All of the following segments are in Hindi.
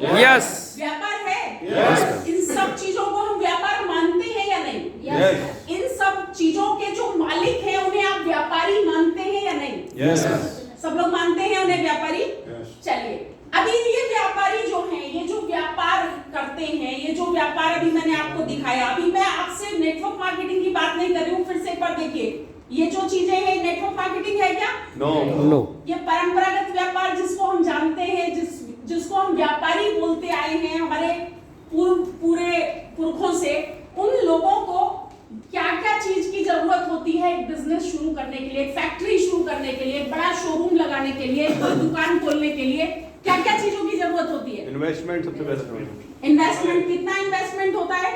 यस व्यापार है। Yes. इन सब चीजों को हम व्यापार मानते हैं या नहीं? Yes. इन सब चीजों के जो मालिक हैं उन्हें आप व्यापारी मानते हैं या नहीं? यस सब लोग मानते हैं उन्हें व्यापारी। चलिए, अभी ये व्यापारी जो हैं, ये जो व्यापार करते हैं, ये जो व्यापार अभी मैंने आपको दिखाया, अभी मैं आपसे नेटवर्क मार्केटिंग की बात नहीं कर रही हूँ। फिर से एक बार देखिए, ये जो चीजें हैं नेटवर्क मार्केटिंग है क्या? नो ये परंपरागत व्यापार जिसको हम जानते हैं, जिसको हम व्यापारी बोलते आए हैं हमारे पूरे पुरखों से, उन लोगों को क्या क्या चीज की जरूरत होती है एक बिजनेस शुरू करने के लिए, एक फैक्ट्री शुरू करने के लिए, एक बड़ा शोरूम लगाने के लिए, कोई दुकान खोलने के लिए क्या क्या चीजों की जरूरत होती है? इन्वेस्टमेंट सबसे पहले। इन्वेस्टमेंट, कितना इन्वेस्टमेंट होता है?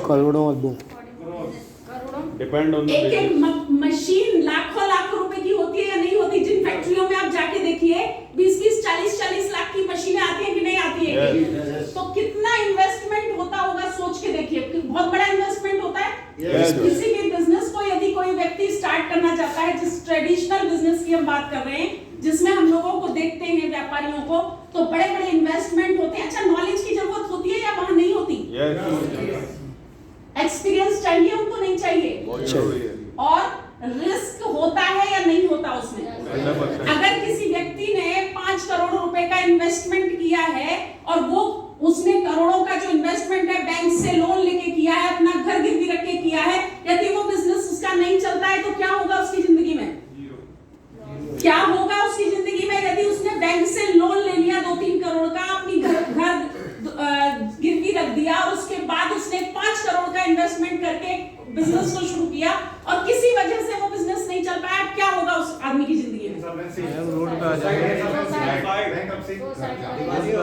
करोड़ों अरबों डिपेंड ऑन एक एक मशीन लाखों लाखों रुपए की होती है या नहीं होती? जिन फैक्ट्रियों में आप जाके देखिए 20-20, 40-40 लाख की मशीनें आती हैं कि नहीं आती है? तो कितना इन्वेस्टमेंट होता होगा सोच के देखिए। बहुत बड़ा इन्वेस्टमेंट होता है। किसी भी बिजनेस को यदि कोई व्यक्ति स्टार्ट करना चाहता है, जिस ट्रेडिशनल बिजनेस की हम बात कर रहे हैं, जिसमें हम लोगों को देखते हैं व्यापारियों को, तो बड़े बड़े इन्वेस्टमेंट होते हैं। अच्छा, नॉलेज की जरूरत होती है या वहां नहीं होती? एक्सपीरियंस चाहिए उनको, नहीं चाहिए? और रिस्क होता है या नहीं होता उसमें? अगर किसी व्यक्ति ने 5 करोड़ रुपए का इन्वेस्टमेंट किया है और वो उसने करोड़ों का जो इन्वेस्टमेंट है बैंक से लोन लेके किया है, अपना घर गिरवी रख के किया है, यदि वो बिजनेस उसका नहीं चलता है तो क्या होगा उसकी जिंदगी में? क्या होगा उसकी जिंदगी में यदि उसने बैंक से लोन ले लिया 2-3 करोड़ का, अपनी घर गिरवी रख दिया और उसके बाद उसने 5 करोड़ का इन्वेस्टमेंट करके बिजनेस को शुरू किया और किसी वजह से वो बिजनेस नहीं चल पाया, क्या होगा उस आदमी की जिंदगी में? रोड पे आ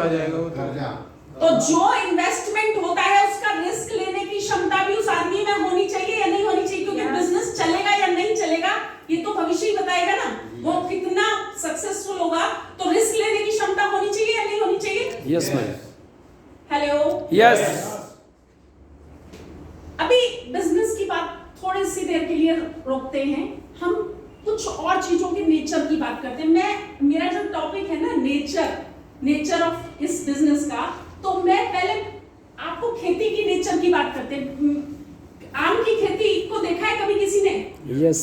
जाएगा। तो जो इन्वेस्टमेंट होता है उसका रिस्क लेने की क्षमता भी उस आदमी में होनी चाहिए या नहीं होनी चाहिए? क्योंकि बिजनेस चलेगा या नहीं चलेगा ये तो भविष्य ही बताएगा ना, वो कितना सक्सेसफुल होगा। तो रिस्क लेने की क्षमता होनी चाहिए या नहीं होनी चाहिए? यस मैम हेलो, यस अभी बिजनेस की बात थोड़ी सी देर के लिए रोकते हैं, हम कुछ और चीजों के नेचर की बात करते हैं। मेरा जो टॉपिक है ना नेचर ऑफ इस बिजनेस का, तो मैं पहले आपको खेती की नेचर की बात करते हैं। आम की खेती को देखा है कभी किसी ने? यस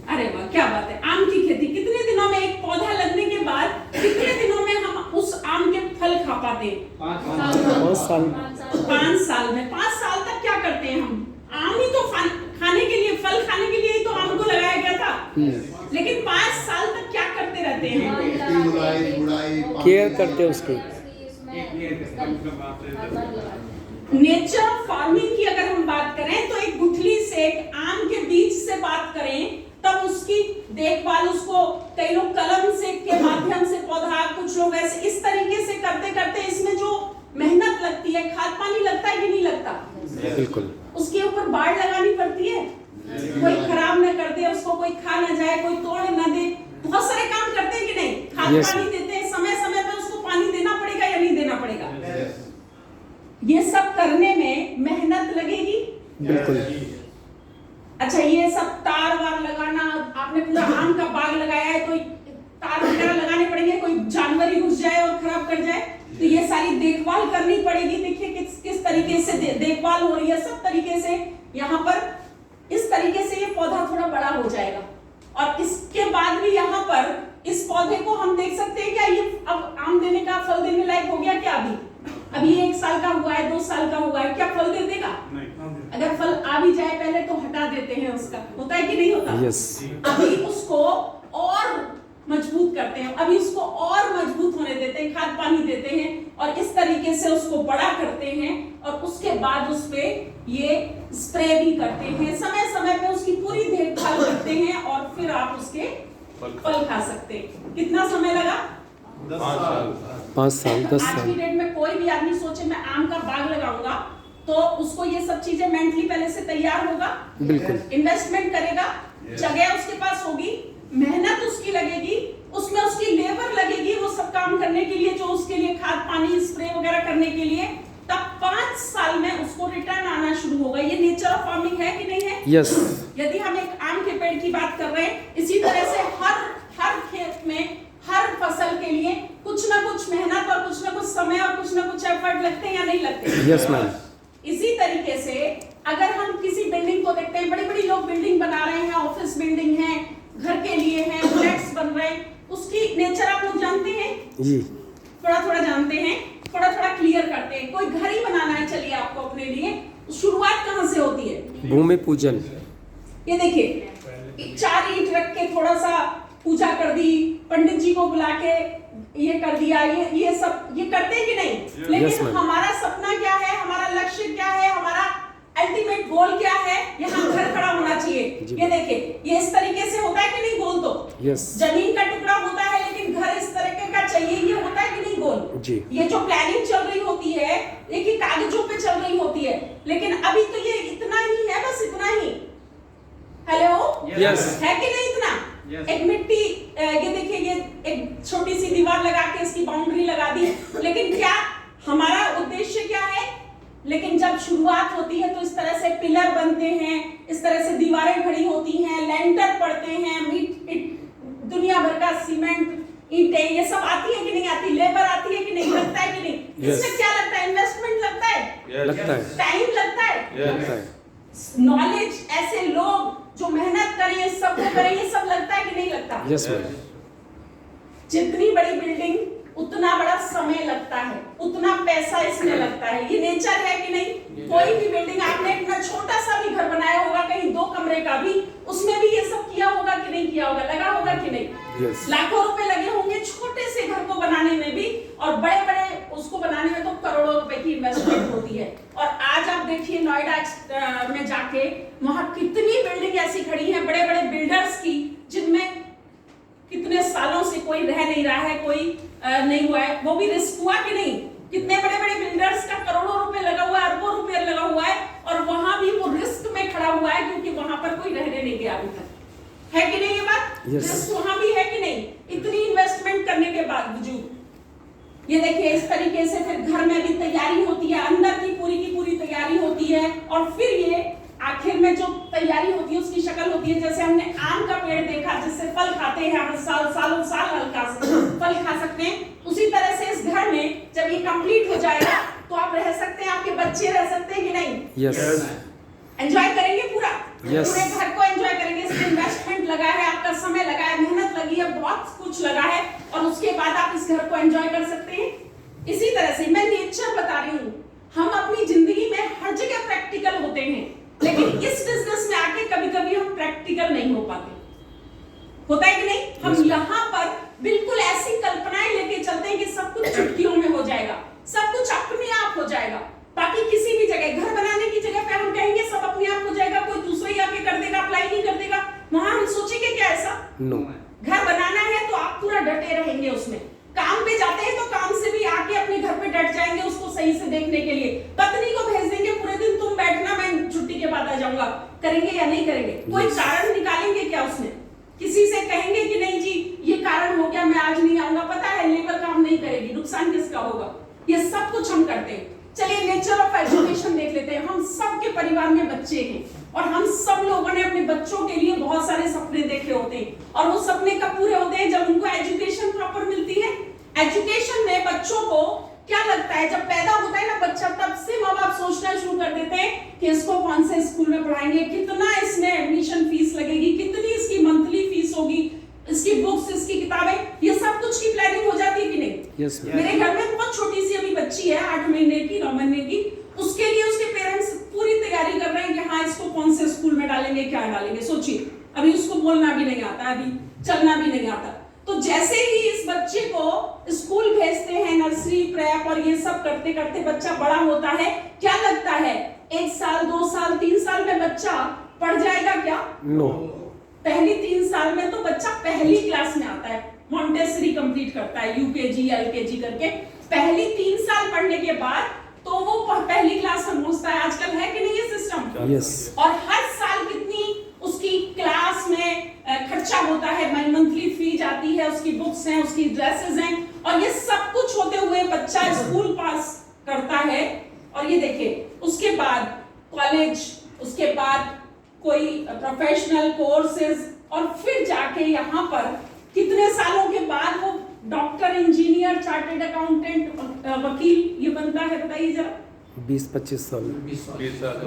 अरे वाह, क्या बात है। आम की खेती कितने दिनों में, एक पौधा लगने के बाद कितने दिनों में हम उस आम के फल खा पाते हैं? 5 साल 5 साल में। 5 साल तक क्या करते हैं हम? आम ही तो खाने के लिए, फल खाने के लिए ही तो आम को लगाया गया था। लेकिन 5 साल तक क्या करते रहते हैं? केयर करते हैं उसकी। नेचर ऑफ फार्मिंग की अगर हम बात करें तो एक गुठली से, एक आम के बीज से बात करें, तब उसकी देखभाल, उसको कई लोग कलम से के माध्यम से पौधा, कुछ लोग ऐसे इस तरीके से करते करते, इसमें जो मेहनत लगती है, खाद पानी लगता है कि नहीं लगता? बिल्कुल। उसके ऊपर बाड़ लगानी पड़ती है, कोई खराब न कर दे उसको, कोई खा न जाए, कोई तोड़ न दे। बहुत सारे काम करते हैं कि नहीं? खाद पानी देते हैं, समय समय पर उसको पानी देना पड़ेगा या नहीं देना पड़ेगा? ये सब करने में मेहनत लगेगी। बिल्कुल। अच्छा, ये सब तार वार लगाना, आपने पूरा आम का बाग लगाया है तो तार वगैरह लगाने पड़ेंगे, कोई जानवर ही घुस जाए और खराब कर जाए, तो ये सारी देखभाल करनी पड़ेगी। देखिए किस तरीके से देखभाल हो रही है, सब तरीके से। यहाँ पर इस तरीके से ये पौधा थोड़ा बड़ा हो जाएगा और इसके बाद भी यहाँ पर इस पौधे को हम देख सकते हैं क्या ये अब आम देने का, फल देने लायक हो गया क्या? अभी 1 साल का हुआ है, 2 साल का हुआ है, क्या फल दे देगा? अगर फल आ भी जाए पहले तो हटा देते हैं उसका, होता है कि नहीं होता? यस। अभी उसको और मजबूत करते हैं, अभी उसको और मजबूत होने देते हैं, खाद पानी देते हैं और इस तरीके से उसको बड़ा करते हैं और उसके बाद उस पे ये स्प्रे भी करते हैं, समय समय पे उसकी पूरी देखभाल करते हैं और फिर आप उसके फल खा सकते हैं। कितना समय लगा? 5 साल 10 आज की साल। डेट में कोई भी आदमी सोचे मैं आम का बाग लगाऊंगा तो उसको ये सब चीजें मेंटली पहले से तैयार होगा, बिल्कुल। इन्वेस्टमेंट करेगा, जगह उसके पास होगी, मेहनत उसकी लगेगी, उसमें उसकी लेबर लगेगी वो सब काम करने के लिए, जो उसके लिए खाद पानी स्प्रे वगैरह करने के लिए, तब 5 साल में उसको रिटर्न आना शुरू होगा। ये नेचर ऑफ फार्मिंग है कि नहीं है? यस। यदि हम एक आम के पेड़ की बात कर रहे हैं, इसी तरह से हर खेत में, हर फसल के लिए कुछ ना कुछ मेहनत और कुछ ना कुछ समय यस मैम। इसी तरीके से अगर हम किसी बिल्डिंग को देखते हैं, बड़ी बड़ी लोग बिल्डिंग बना रहे हैं, ऑफिस बिल्डिंग है, घर के लिए है, फ्लैट्स बन रहे हैं, उसकी नेचर आप लोग जानते हैं जी। थोड़ा थोड़ा जानते हैं, थोड़ा थोड़ा क्लियर करते हैं। कोई घर ही बनाना है चलिए आपको अपने लिए, शुरुआत कहाँ से होती है? भूमि पूजन। ये देखिए 4 ईंट रख के थोड़ा सा पूजा कर दी, पंडित जी को बुला के ये कर दिया, ये सब ये करते हैं कि नहीं? लेकिन हमारा सपना क्या है, हमारा लक्ष्य क्या है, हमारा अल्टीमेट गोल क्या है? यहाँ घर खड़ा होना चाहिए। ये देखिए ये इस तरीके से होता है कि नहीं गोल? तो यस। जमीन का टुकड़ा होता है लेकिन घर इस तरीके का चाहिए, ये होता है कि नहीं गोल? जी। ये जो प्लानिंग चल रही होती है एक ही कागजों पे चल रही होती है, लेकिन अभी तो ये इतना ही है, बस इतना ही। Hello yes. है कि नहीं इतना? एक मिट्टी ये देखिए ये एक छोटी सी दीवार लगा के इसकी बाउंड्री लगा दी, लेकिन क्या हमारा उद्देश्य क्या है? लेकिन जब शुरुआत होती है तो इस तरह से पिलर बनते हैं, इस तरह से दीवारें खड़ी होती हैं, लेंटर पड़ते हैं, दुनिया भर का सीमेंट, ईंटें, ये सब आती है कि नहीं आती? लेबर आती है कि नहीं? लगता है कि नहीं? इसमें क्या लगता है? इन्वेस्टमेंट लगता है, लगता है, टाइम लगता है, लगता है, नॉलेज, ऐसे लोग जो मेहनत करें, सबको करें, ये सब लगता है कि नहीं लगता? Yes ma'am. जितनी बड़ी बिल्डिंग उतना बड़ा समय लगता है, उतना पैसा इसमें लगता है, ये नेचर है कि नहीं? कोई भी बिल्डिंग आपने इतना छोटा सा भी घर बनाया होगा, कहीं 2 कमरे का भी, उसमें भी ये सब किया होगा कि नहीं किया होगा? लगा होगा कि नहीं? यस। लाखों रुपए लगे होंगे छोटे से घर को बनाने में भी, और बड़े बड़े उसको बनाने में तो करोड़ों रुपए की इन्वेस्टमेंट होती है। और आज आप देखिए नोएडा में जाके वहां कितनी बिल्डिंग ऐसी खड़ी है बड़े बड़े बिल्डर्स की, जिनमें कितने सालों से कोई रह नहीं रहा है, कोई नहीं हुआ है, वो भी रिस्क हुआ कि नहीं? कितने बड़े बड़े बिल्डर्स का करोड़ों रुपए लगा हुआ है, अरबों रुपए लगा हुआ है, और वहां भी वो रिस्क में खड़ा हुआ है क्योंकि वहां पर कोई रहने नहीं गया अभी तक। है कि नहीं ये बात? Yes. वहां भी है कि नहीं? इतनी इन्वेस्टमेंट करने के बावजूद ये देखिए इस तरीके से फिर घर में भी तैयारी होती है, अंदर की पूरी तैयारी होती है, और फिर ये आखिर में जो तैयारी होती है उसकी शक्ल होती है। जैसे हमने आम का पेड़ देखा जिससे फल खाते हैं, हम सालों साल फल खा सकते हैं, उसी तरह से इस घर में जब ये कंप्लीट हो जाएगा तो आप रह सकते हैं, आपके बच्चे रह सकते हैं कि नहीं? यस। एंजॉय करेंगे पूरा? Yes. पूरे घर को एंजॉय करेंगे। इसमें इन्वेस्टमेंट लगा है, आपका समय लगा है, मेहनत लगी है, बहुत कुछ लगा है, और उसके बाद आप इस घर को एंजॉय कर सकते हैं। इसी तरह से मैं नेचर बता रही हूँ, हम अपनी जिंदगी में हर जगह प्रैक्टिकल होते हैं, लेकिन इस बिजनेस में आके कभी-कभी हम प्रैक्टिकल नहीं हो पाते। होता है कि नहीं? हम यहाँ पर बिल्कुल ऐसी कल्पनाएं लेके चलते हैं कि सब कुछ चुटकियों में हो जाएगा, सब कुछ अपने आप हो जाएगा। बाकी किसी भी जगह घर बनाने की जगह पे हम कहेंगे सब अपने आप हो जाएगा, कोई दूसरा ही आके कर देगा, अप्लाई नहीं कर देगा, वहां हम सोचेंगे क्या ऐसा? नो। घर बनाना है तो आप पूरा डटे रहेंगे उसमें। काम पे जाते हैं तो काम से भी आके अपने घर पे डट जाएंगे उसको सही से देखने के लिए। पत्नी को भेज देंगे पूरे दिन तुम बैठना, मैं छुट्टी के बाद आ जाऊंगा। करेंगे या नहीं करेंगे? कोई कारण निकालेंगे क्या उसमें? किसी से कहेंगे कि नहीं जी ये कारण हो गया, मैं आज नहीं आऊंगा, पता है लेबर काम नहीं करेगी, नुकसान किसका होगा? ये सब कुछ हम करते हैं। चलिए नेचर ऑफ एजुकेशन देख लेते हैं। हम सबके परिवार में बच्चे हैं और हम सब लोगों ने अपने बच्चों के लिए बहुत सारे सपने देखे होते हैं, और वो सपने कब पूरे होते हैं? जब उनको एजुकेशन प्रॉपर मिलती है। एजुकेशन में बच्चों को क्या लगता है, जब पैदा होता है ना बच्चा, तब से माँ बाप सोचना शुरू कर देते हैं कि इसको कौन से स्कूल में पढ़ाएंगे, कितना इसमें एडमिशन फीस लगेगी, कितनी इसकी मंथली फीस होगी, इसकी बुक्स, इसकी किताबें, ये सब कुछ की प्लानिंग हो जाती है कि नहीं? Yes, मेरे घर में बहुत छोटी सी अभी बच्ची है, 8 महीने की, 9 महीने की, उसके लिए उसके पेरेंट्स पूरी तैयारी कर रहे हैं कि हाँ इसको कौन से स्कूल में डालेंगे, क्या डालेंगे। सोचिए अभी उसको बोलना भी नहीं आता, अभी चलना भी नहीं आता। तो जैसे ही इस बच्चे को स्कूल भेजते हैं, नर्सरी, प्रेप और ये सब करते करते बच्चा बड़ा होता है, क्या लगता है 1 साल, 2 साल, 3 साल में बच्चा पढ़ जाएगा क्या? नो। पहली 3 साल में तो बच्चा पहली क्लास में आता है, मॉन्टेसरी कंप्लीट करता है, यूकेजी एलकेजी करके पहली 3 साल पढ़ने के बाद तो वो पहली क्लास में पहुंचता है। आजकल है कि नहीं ये सिस्टम? यस। और हर साल कितनी उसकी क्लास में खर्चा होता है, मंथली फी जाती है, उसकी बुक्स हैं, उसकी ड्रेसेस हैं, और ये सब कुछ होते हुए बच्चा स्कूल पास करता है। और ये देखिए उसके बाद कॉलेज, उसके बाद कोई प्रोफेशनल कोर्सेज, और फिर जाके यहाँ पर कितने सालों के बाद वो डॉक्टर, इंजीनियर, चार्टर्ड अकाउंटेंट, वकील ये बनता है। बताइए जरा, 20-25 साल 20 साल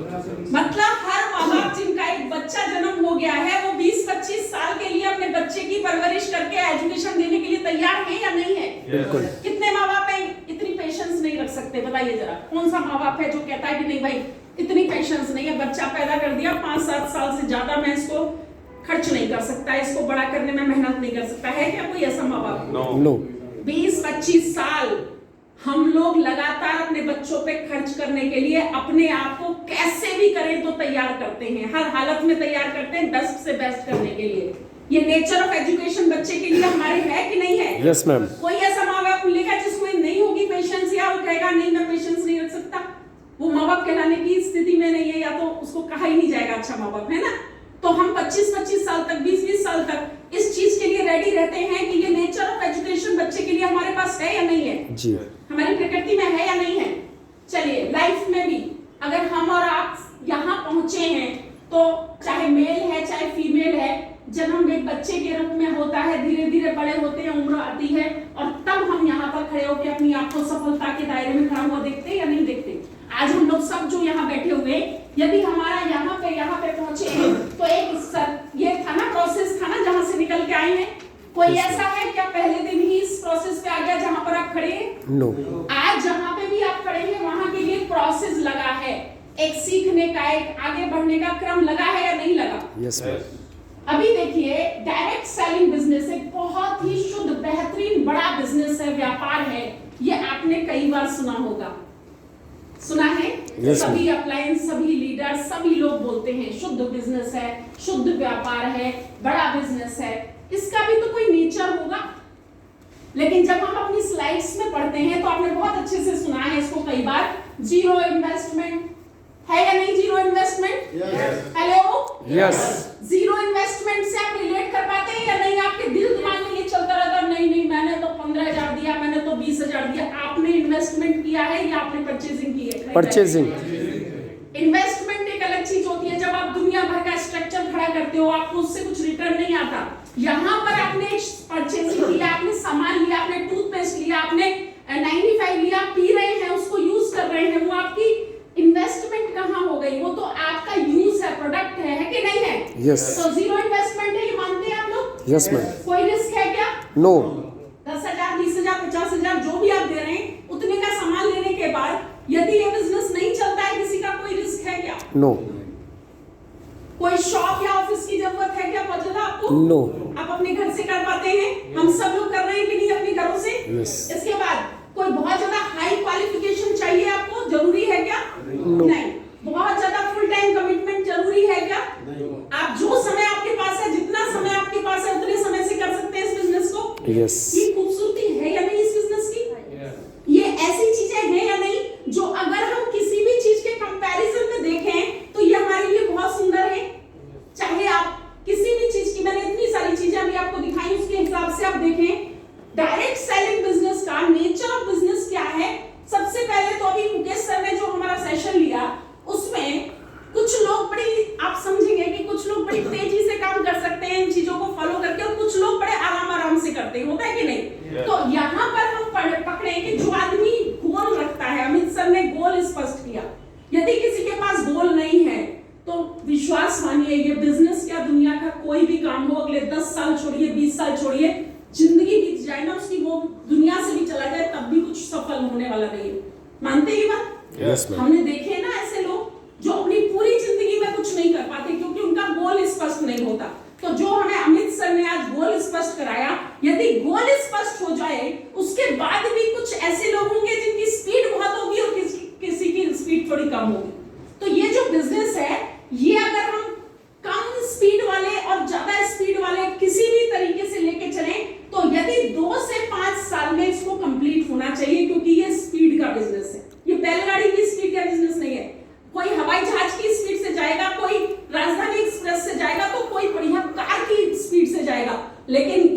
मतलब हर माँ बाप जिनका एक बच्चा जन्म हो गया है वो 20-25 साल के लिए अपने बच्चे की परवरिश करके एजुकेशन देने के लिए तैयार है या नहीं है? बिल्कुल। कितने माँ बाप हैं इतनी पेशेंस नहीं रख सकते? बताइए जरा, कौन सा माँ बाप है जो कहता है कि नहीं भाई इतनी पेशेंस नहीं है, बच्चा पैदा कर दिया 5-7 साल से ज्यादा मैं इसको खर्च नहीं कर सकता, इसको बड़ा करने में मेहनत नहीं कर सकता? है क्या कोई ऐसा माँ बाप? नो 20-25 साल हम लोग लगातार अपने बच्चों पे खर्च करने के लिए अपने आप को कैसे भी करें तो तैयार करते हैं, हर हालत में तैयार करते हैं बेस्ट से बेस्ट करने के लिए। ये नेचर ऑफ एजुकेशन बच्चे के लिए हमारे है कि नहीं है? Yes ma'am. कोई ऐसा माँ बाप मिलेगा जिसमें नहीं होगी पेशेंस, या वो कहेगा नहीं मैं पेशेंस नहीं रख सकता? वो माँ बाप कहलाने की स्थिति में नहीं है, या तो उसको कहा ही नहीं जाएगा अच्छा माँ बाप, है ना? तो हम 25-25 साल तक 20-20 साल तक इस चीज के लिए रेडी रहते हैं कि ये नेचर ऑफ एजुकेशन बच्चे के लिए हमारे पास है या नहीं है? जी हमारी प्रकृति में है या नहीं है? चलिए लाइफ में भी अगर हम और आप यहाँ पहुंचे हैं तो चाहे मेल है चाहे फीमेल है, जन्म एक बच्चे के रूप में होता है, धीरे धीरे बड़े होते हैं, उम्र आती है और तब हम यहाँ पर खड़े होकर अपनी आप को सफलता के दायरे में खड़ा हुआ देखते हैं या नहीं देखते? आज हम लोग सब जो यहाँ बैठे हुए, यदि हमारा यहाँ पे पहुंचे हैं तो एक ये था ना प्रोसेस था ना जहाँ से निकल के आए हैं। कोई ऐसा है क्या पहले दिन ही इस प्रोसेस पे आ गया जहाँ पर आप खड़े हैं? नो। आज जहाँ पे भी आप खड़े हैं वहां के लिए प्रोसेस लगा है, एक सीखने का एक आगे बढ़ने का क्रम लगा है या नहीं लगा? Yes ma'am. अभी देखिए डायरेक्ट सेलिंग बिजनेस एक बहुत ही शुद्ध बेहतरीन बड़ा बिजनेस है, व्यापार है। ये आपने कई बार सुना होगा, सुना है? Yes, सभी अप्लायंस, सभी लीडर, सभी लोग बोलते हैं शुद्ध बिजनेस है, शुद्ध व्यापार है, बड़ा बिजनेस है, इसका भी तो कोई नेचर होगा। लेकिन जब हम अपनी स्लाइड्स में पढ़ते हैं तो आपने बहुत अच्छे से सुना है इसको कई बार, जीरो इन्वेस्टमेंट है या नहीं? Zero investment, hello, yes. Zero investment से आप रिलेट कर पाते हैं या नहीं? आपके दिल दिमाग में ये चलता रहता नहीं मैंने तो 15,000 दिया, मैंने तो 20,000 दिया। आपने इन्वेस्टमेंट किया है या आपने परचेजिंग की है? परचेजिंग। इन्वेस्टमेंट एक अलग चीज होती है, जब आप दुनिया भर का स्ट्रक्चर खड़ा करते हो, आपको उससे कुछ रिटर्न नहीं आता। यहाँ पर आपने परचेजिंग किया, आपने सामान लिया, आपने टूथपेस्ट लिया, आपने 95 लिया, पी रहे हैं, उसको यूज कर रहे हैं, वो आपकी इन्वेस्टमेंट कहाँ हो गई? वो तो आपका यूज है, प्रोडक्ट है कि नहीं है? यस। तो जीरो इन्वेस्टमेंट है, ये मानते हैं आप लोग? Yes ma'am. कोई रिस्क है क्या? नो। 10,000, 20,000, 50,000 जो भी आप दे रहे हैं, उतने का सामान लेने के बाद यदि ये बिजनेस नहीं चलता है, किसी का कोई रिस्क है क्या? नो। कोई शॉप या ऑफिस की जरूरत है क्या बहुत ज्यादा आपको? नो। आप अपने घर से कर पाते हैं? हम सब लोग कर रहे हैं कि नहीं अपने घरों से? यस। इसके बाद कोई बहुत ज्यादा हाई क्वालिफिकेशन चाहिए आपको, जरूरी है क्या? नहीं। बहुत ज्यादा फुल टाइम कमिटमेंट जरूरी है क्या? आप जो समय आपके पास है, जितना समय आपके पास है, उतने समय से कर सकते हैं इस बिजनेस को। यस। ये खूबसूरती है या नहीं इस बिजनेस की? ये ऐसी चीजें हैं या नहीं जो अगर हम किसी भी चीज के कंपैरिजन में देखें तो ये हमारे लिए बहुत सुंदर है। चाहे आप किसी भी चीज की, मैंने इतनी सारी चीजें अभी आपको दिखाई, उसके हिसाब से आप देखें डायरेक्ट सेलिंग बिजनेस का नेचर ऑफ बिजनेस क्या है। सबसे पहले तो अभी मुकेश सर ने जो हमारा सेशन लिया उसमें कुछ लोग बड़ी, आप समझेंगे कि कुछ लोग बड़ी तेजी से काम कर सकते हैं इन चीजों को फॉलो करके, और कुछ लोग बड़े आराम से करते हैं, होता है कि नहीं? तो यहाँ पर हम पकड़े कि जो आदमी गोल रखता है, अमित सर ने गोल स्पष्ट किया। यदि किसी के पास गोल नहीं है तो विश्वास मानिए, ये बिजनेस क्या दुनिया का कोई भी काम हो, अगले 10 साल छोड़िए, 20 साल छोड़िए, जिंदगी बीत जाए ना उसकी, वो दुनिया से भी चला जाए, तब भी कुछ सफल होने वाला नहीं है। मानते ही बात? Yes, ma'am. हमने देखे ना ऐसे लोग जो अपनी पूरी जिंदगी में कुछ नहीं कर पाते क्योंकि उनका गोल स्पष्ट नहीं होता। तो जो हमें अमित सर ने आज गोल स्पष्ट कराया, यदि गोल स्पष्ट हो जाए उसके बाद भी कुछ ऐसे लोग होंगे जिनकी स्पीड बहुत होगी और किसी की स्पीड थोड़ी कम होगी। तो ये जो बिजनेस है, ये अगर हम कम स्पीड वाले और ज्यादा स्पीड वाले किसी भी तरीके से लेके चलें तो यदि 2 से 5 साल में इसको कंप्लीट होना चाहिए, क्योंकि ये स्पीड का बिजनेस है। ये बैलगाड़ी की स्पीड का बिजनेस नहीं है। कोई हवाई जहाज की स्पीड से जाएगा, कोई राजधानी एक्सप्रेस से जाएगा, तो कोई बढ़िया कार की स्पीड से जाएगा, लेकिन